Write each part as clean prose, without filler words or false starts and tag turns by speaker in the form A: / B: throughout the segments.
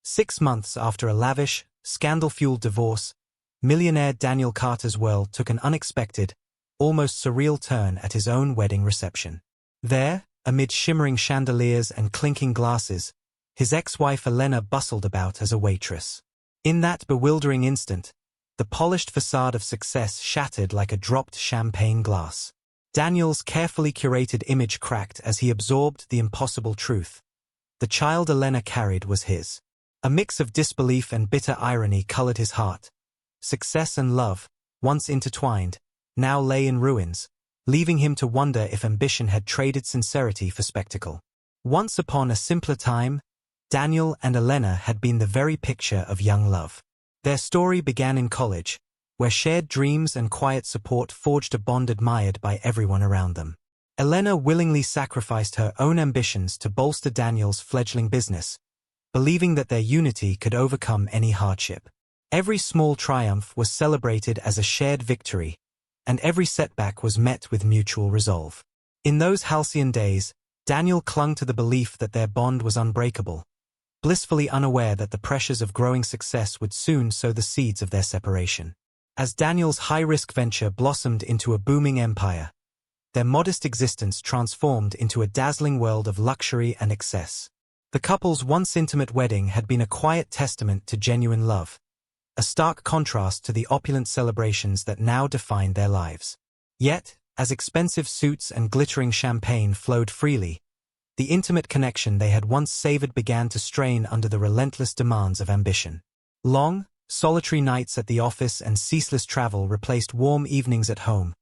A: 6 months after a lavish, scandal-fueled divorce, millionaire Daniel Carter's world took an unexpected, almost surreal turn at his own wedding reception. There, amid shimmering chandeliers and clinking glasses, his ex-wife Elena bustled about as a waitress. In that bewildering instant, the polished facade of success shattered like a dropped champagne glass. Daniel's carefully curated image cracked as he absorbed the impossible truth. The child Elena carried was his. A mix of disbelief and bitter irony colored his heart. Success and love, once intertwined, now lay in ruins, leaving him to wonder if ambition had traded sincerity for spectacle. Once upon a simpler time, Daniel and Elena had been the very picture of young love. Their story began in college, where shared dreams and quiet support forged a bond admired by everyone around them. Elena willingly sacrificed her own ambitions to bolster Daniel's fledgling business, believing that their unity could overcome any hardship. Every small triumph was celebrated as a shared victory, and every setback was met with mutual resolve. In those halcyon days, Daniel clung to the belief that their bond was unbreakable, blissfully unaware that the pressures of growing success would soon sow the seeds of their separation. As Daniel's high-risk venture blossomed into a booming empire, their modest existence transformed into a dazzling world of luxury and excess. The couple's once intimate wedding had been a quiet testament to genuine love, a stark contrast to the opulent celebrations that now defined their lives. Yet, as expensive suits and glittering champagne flowed freely, the intimate connection they had once savored began to strain under the relentless demands of ambition. Long, solitary nights at the office and ceaseless travel replaced warm evenings at home,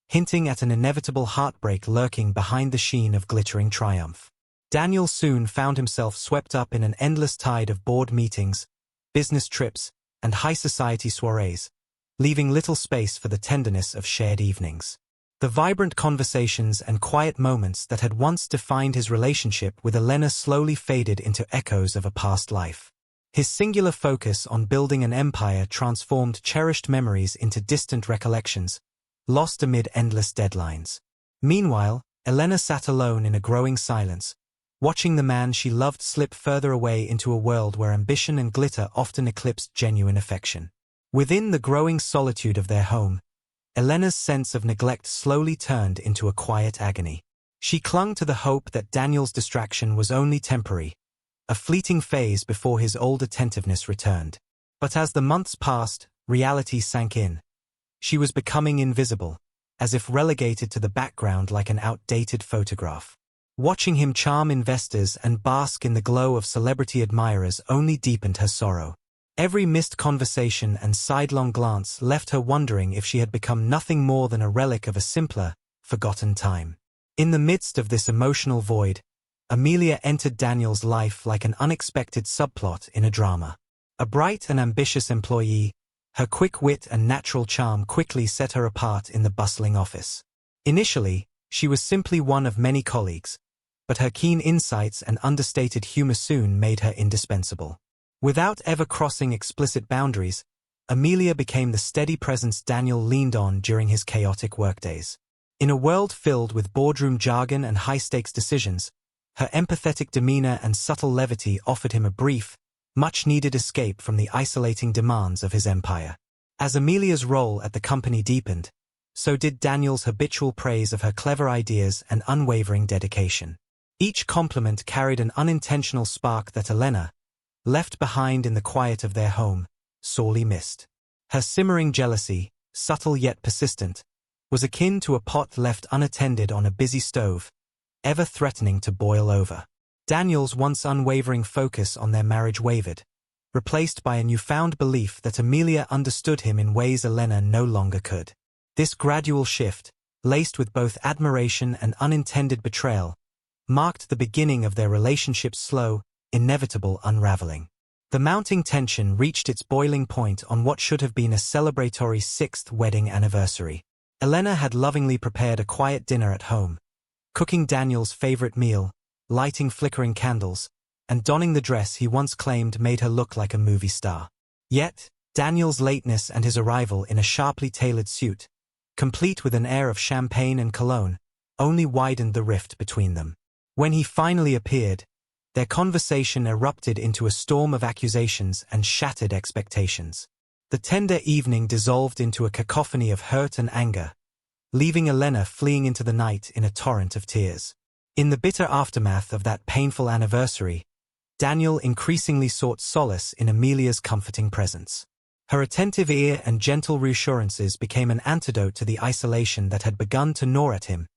A: hinting at an inevitable heartbreak lurking behind the sheen of glittering triumph. Daniel soon found himself swept up in an endless tide of board meetings, business trips, and high-society soirees, leaving little space for the tenderness of shared evenings. The vibrant conversations and quiet moments that had once defined his relationship with Elena slowly faded into echoes of a past life. His singular focus on building an empire transformed cherished memories into distant recollections, lost amid endless deadlines. Meanwhile, Elena sat alone in a growing silence, watching the man she loved slip further away into a world where ambition and glitter often eclipsed genuine affection. Within the growing solitude of their home, Elena's sense of neglect slowly turned into a quiet agony. She clung to the hope that Daniel's distraction was only temporary, a fleeting phase before his old attentiveness returned. But as the months passed, reality sank in. She was becoming invisible, as if relegated to the background like an outdated photograph. Watching him charm investors and bask in the glow of celebrity admirers only deepened her sorrow. Every missed conversation and sidelong glance left her wondering if she had become nothing more than a relic of a simpler, forgotten time. In the midst of this emotional void, Amelia entered Daniel's life like an unexpected subplot in a drama. A bright and ambitious employee, her quick wit and natural charm quickly set her apart in the bustling office. Initially, she was simply one of many colleagues, but her keen insights and understated humor soon made her indispensable. Without ever crossing explicit boundaries, Amelia became the steady presence Daniel leaned on during his chaotic workdays. In a world filled with boardroom jargon and high-stakes decisions, her empathetic demeanor and subtle levity offered him a brief, much-needed escape from the isolating demands of his empire. As Amelia's role at the company deepened, so did Daniel's habitual praise of her clever ideas and unwavering dedication. Each compliment carried an unintentional spark that Elena, left behind in the quiet of their home, sorely missed. Her simmering jealousy, subtle yet persistent, was akin to a pot left unattended on a busy stove, ever threatening to boil over. Daniel's once unwavering focus on their marriage wavered, replaced by a newfound belief that Amelia understood him in ways Elena no longer could. This gradual shift, laced with both admiration and unintended betrayal, marked the beginning of their relationship's slow, inevitable unraveling. The mounting tension reached its boiling point on what should have been a celebratory 6th wedding anniversary. Elena had lovingly prepared a quiet dinner at home, cooking Daniel's favorite meal, lighting flickering candles, and donning the dress he once claimed made her look like a movie star. Yet, Daniel's lateness and his arrival in a sharply tailored suit, complete with an air of champagne and cologne, only widened the rift between them. When he finally appeared, Their conversation erupted into a storm of accusations and shattered expectations. The tender evening dissolved into a cacophony of hurt and anger, leaving Elena fleeing into the night in a torrent of tears. In the bitter aftermath of that painful anniversary, Daniel increasingly sought solace in Amelia's comforting presence. Her attentive ear and gentle reassurances became an antidote to the isolation that had begun to gnaw at him,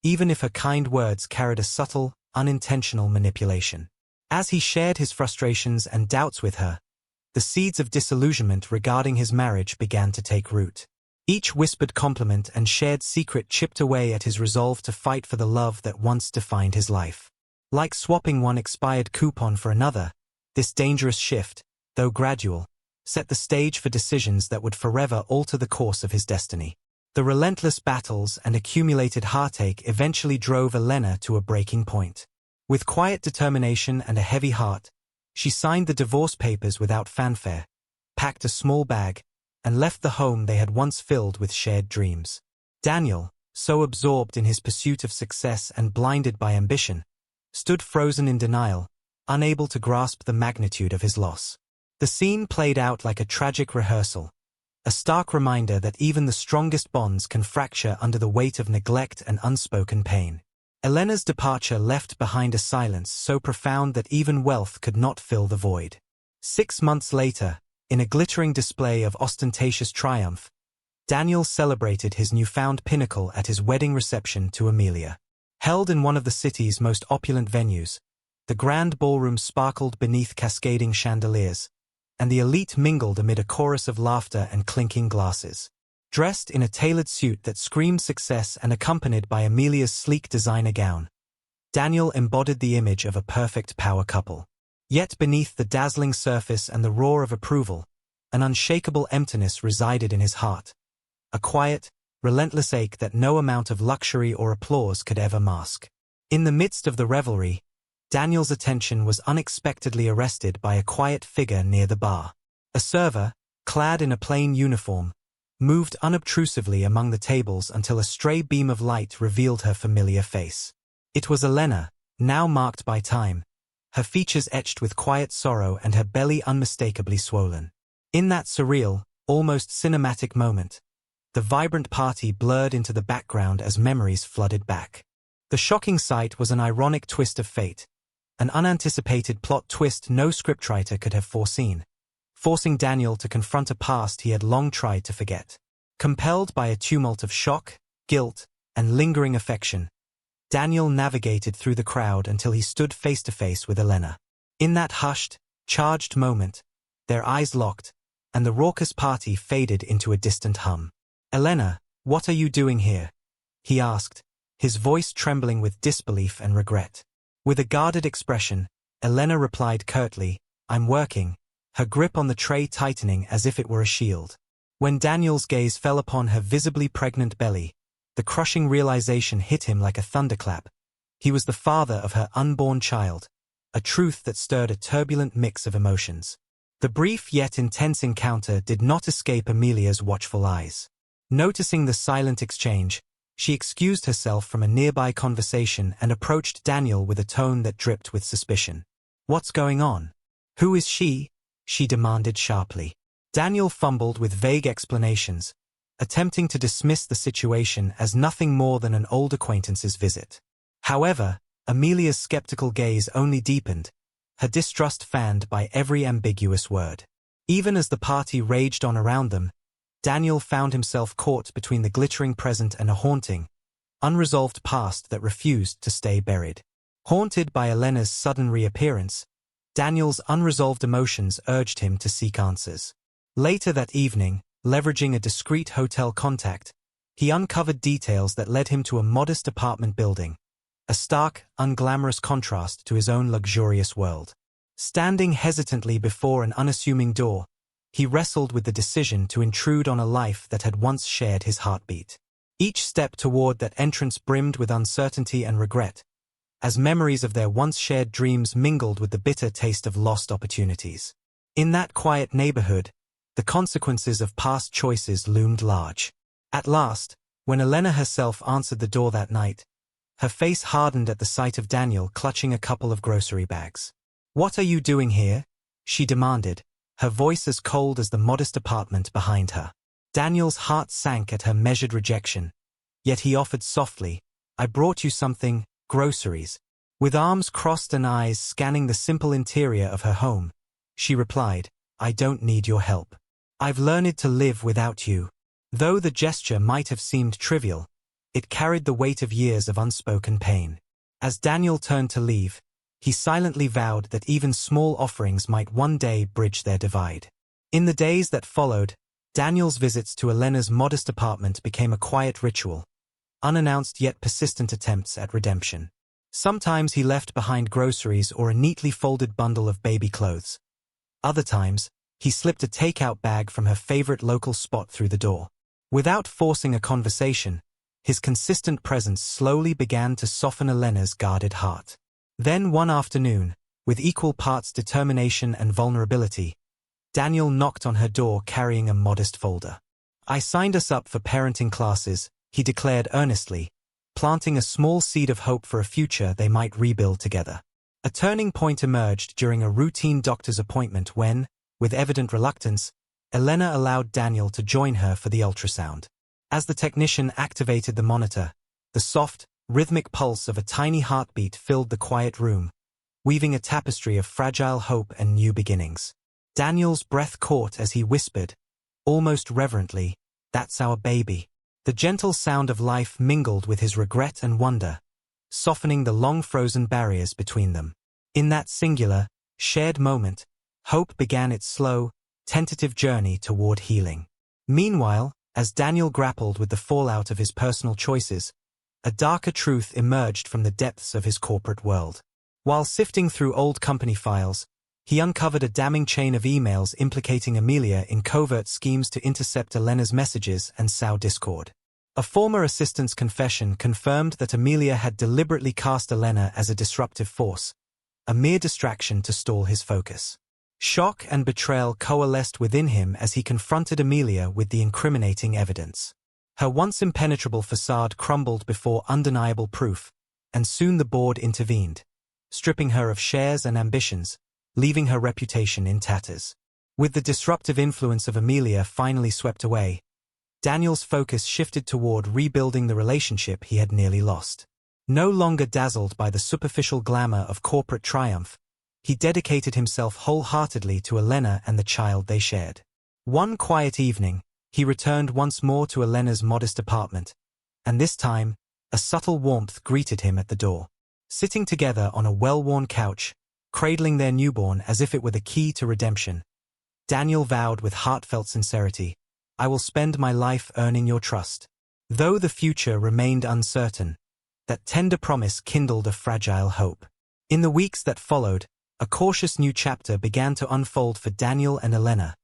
A: even if her kind words carried a subtle, unintentional manipulation. As he shared his frustrations and doubts with her, the seeds of disillusionment regarding his marriage began to take root. Each whispered compliment and shared secret chipped away at his resolve to fight for the love that once defined his life. Like swapping one expired coupon for another, this dangerous shift, though gradual, set the stage for decisions that would forever alter the course of his destiny. The relentless battles and accumulated heartache eventually drove Elena to a breaking point. With quiet determination and a heavy heart, she signed the divorce papers without fanfare, packed a small bag, and left the home they had once filled with shared dreams. Daniel, so absorbed in his pursuit of success and blinded by ambition, stood frozen in denial, unable to grasp the magnitude of his loss. The scene played out like a tragic rehearsal, a stark reminder that even the strongest bonds can fracture under the weight of neglect and unspoken pain. Elena's departure left behind a silence so profound that even wealth could not fill the void. 6 months later, in a glittering display of ostentatious triumph, Daniel celebrated his newfound pinnacle at his wedding reception to Amelia. Held in one of the city's most opulent venues, the grand ballroom sparkled beneath cascading chandeliers, and the elite mingled amid a chorus of laughter and clinking glasses. Dressed in a tailored suit that screamed success and accompanied by Amelia's sleek designer gown, Daniel embodied the image of a perfect power couple. Yet beneath the dazzling surface and the roar of approval, an unshakable emptiness resided in his heart, a quiet, relentless ache that no amount of luxury or applause could ever mask. In the midst of the revelry, Daniel's attention was unexpectedly arrested by a quiet figure near the bar. A server, clad in a plain uniform, moved unobtrusively among the tables until a stray beam of light revealed her familiar face. It was Elena, now marked by time, her features etched with quiet sorrow and her belly unmistakably swollen. In that surreal, almost cinematic moment, the vibrant party blurred into the background as memories flooded back. The shocking sight was an ironic twist of fate, an unanticipated plot twist no scriptwriter could have foreseen, forcing Daniel to confront a past he had long tried to forget. Compelled by a tumult of shock, guilt, and lingering affection, Daniel navigated through the crowd until he stood face to face with Elena. In that hushed, charged moment, their eyes locked, and the raucous party faded into a distant hum. "Elena, what are you doing here?" he asked, his voice trembling with disbelief and regret. With a guarded expression, Elena replied curtly, "I'm working," her grip on the tray tightening as if it were a shield. When Daniel's gaze fell upon her visibly pregnant belly, the crushing realization hit him like a thunderclap. He was the father of her unborn child, a truth that stirred a turbulent mix of emotions. The brief yet intense encounter did not escape Amelia's watchful eyes. Noticing the silent exchange, she excused herself from a nearby conversation and approached Daniel with a tone that dripped with suspicion. "What's going on? Who is she?" she demanded sharply. Daniel fumbled with vague explanations, attempting to dismiss the situation as nothing more than an old acquaintance's visit. However, Amelia's skeptical gaze only deepened, her distrust fanned by every ambiguous word. Even as the party raged on around them, Daniel found himself caught between the glittering present and a haunting, unresolved past that refused to stay buried. Haunted by Elena's sudden reappearance, Daniel's unresolved emotions urged him to seek answers. Later that evening, leveraging a discreet hotel contact, he uncovered details that led him to a modest apartment building, a stark, unglamorous contrast to his own luxurious world. Standing hesitantly before an unassuming door, he wrestled with the decision to intrude on a life that had once shared his heartbeat. Each step toward that entrance brimmed with uncertainty and regret, as memories of their once shared dreams mingled with the bitter taste of lost opportunities. In that quiet neighborhood, the consequences of past choices loomed large. At last, when Elena herself answered the door that night, Her face hardened at the sight of Daniel clutching a couple of grocery bags. "What are you doing here?" she demanded, her voice as cold as the modest apartment behind her. Daniel's heart sank at her measured rejection, yet he offered softly, "I brought you something, groceries." With arms crossed and eyes scanning the simple interior of her home, she replied, "I don't need your help. I've learned to live without you." Though the gesture might have seemed trivial, it carried the weight of years of unspoken pain. As Daniel turned to leave, he silently vowed that even small offerings might one day bridge their divide. In the days that followed, Daniel's visits to Elena's modest apartment became a quiet ritual, unannounced yet persistent attempts at redemption. Sometimes he left behind groceries or a neatly folded bundle of baby clothes. Other times, he slipped a takeout bag from her favorite local spot through the door. Without forcing a conversation, his consistent presence slowly began to soften Elena's guarded heart. Then one afternoon, with equal parts determination and vulnerability, Daniel knocked on her door carrying a modest folder. "I signed us up for parenting classes," he declared earnestly, planting a small seed of hope for a future they might rebuild together. A turning point emerged during a routine doctor's appointment when, with evident reluctance, Elena allowed Daniel to join her for the ultrasound. As the technician activated the monitor, the soft, rhythmic pulse of a tiny heartbeat filled the quiet room, weaving a tapestry of fragile hope and new beginnings. Daniel's breath caught as he whispered, almost reverently, "That's our baby." The gentle sound of life mingled with his regret and wonder, softening the long-frozen barriers between them. In that singular, shared moment, hope began its slow, tentative journey toward healing. Meanwhile, as Daniel grappled with the fallout of his personal choices, a darker truth emerged from the depths of his corporate world. While sifting through old company files, he uncovered a damning chain of emails implicating Amelia in covert schemes to intercept Elena's messages and sow discord. A former assistant's confession confirmed that Amelia had deliberately cast Elena as a disruptive force, a mere distraction to stall his focus. Shock and betrayal coalesced within him as he confronted Amelia with the incriminating evidence. Her once impenetrable facade crumbled before undeniable proof, and soon the board intervened, stripping her of shares and ambitions, leaving her reputation in tatters. With the disruptive influence of Amelia finally swept away, Daniel's focus shifted toward rebuilding the relationship he had nearly lost. No longer dazzled by the superficial glamour of corporate triumph, he dedicated himself wholeheartedly to Elena and the child they shared. One quiet evening, he returned once more to Elena's modest apartment, and this time, a subtle warmth greeted him at the door. Sitting together on a well-worn couch, cradling their newborn as if it were the key to redemption, Daniel vowed with heartfelt sincerity, "I will spend my life earning your trust." Though the future remained uncertain, that tender promise kindled a fragile hope. In the weeks that followed, a cautious new chapter began to unfold for Daniel and Elena,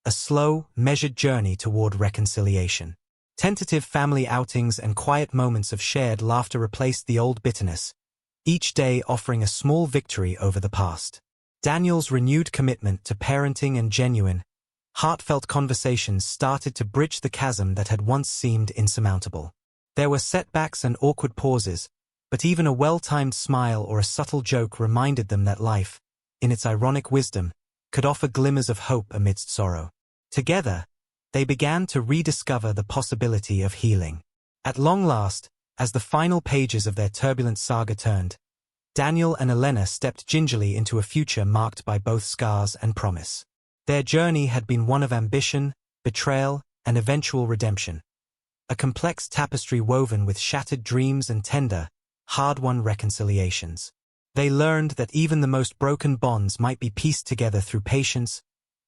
A: a slow, measured journey toward reconciliation. Tentative family outings and quiet moments of shared laughter replaced the old bitterness, each day offering a small victory over the past. Daniel's renewed commitment to parenting and genuine, heartfelt conversations started to bridge the chasm that had once seemed insurmountable. There were setbacks and awkward pauses, but even a well-timed smile or a subtle joke reminded them that life, in its ironic wisdom, could offer glimmers of hope amidst sorrow. Together, they began to rediscover the possibility of healing. At long last, as the final pages of their turbulent saga turned, Daniel and Elena stepped gingerly into a future marked by both scars and promise. Their journey had been one of ambition, betrayal, and eventual redemption, a complex tapestry woven with shattered dreams and tender, hard-won reconciliations. They learned that even the most broken bonds might be pieced together through patience,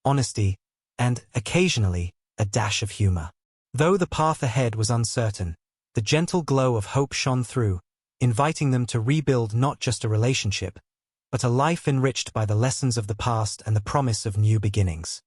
A: honesty, and, occasionally, a dash of humor. Though the path ahead was uncertain, the gentle glow of hope shone through, inviting them to rebuild not just a relationship, but a life enriched by the lessons of the past and the promise of new beginnings.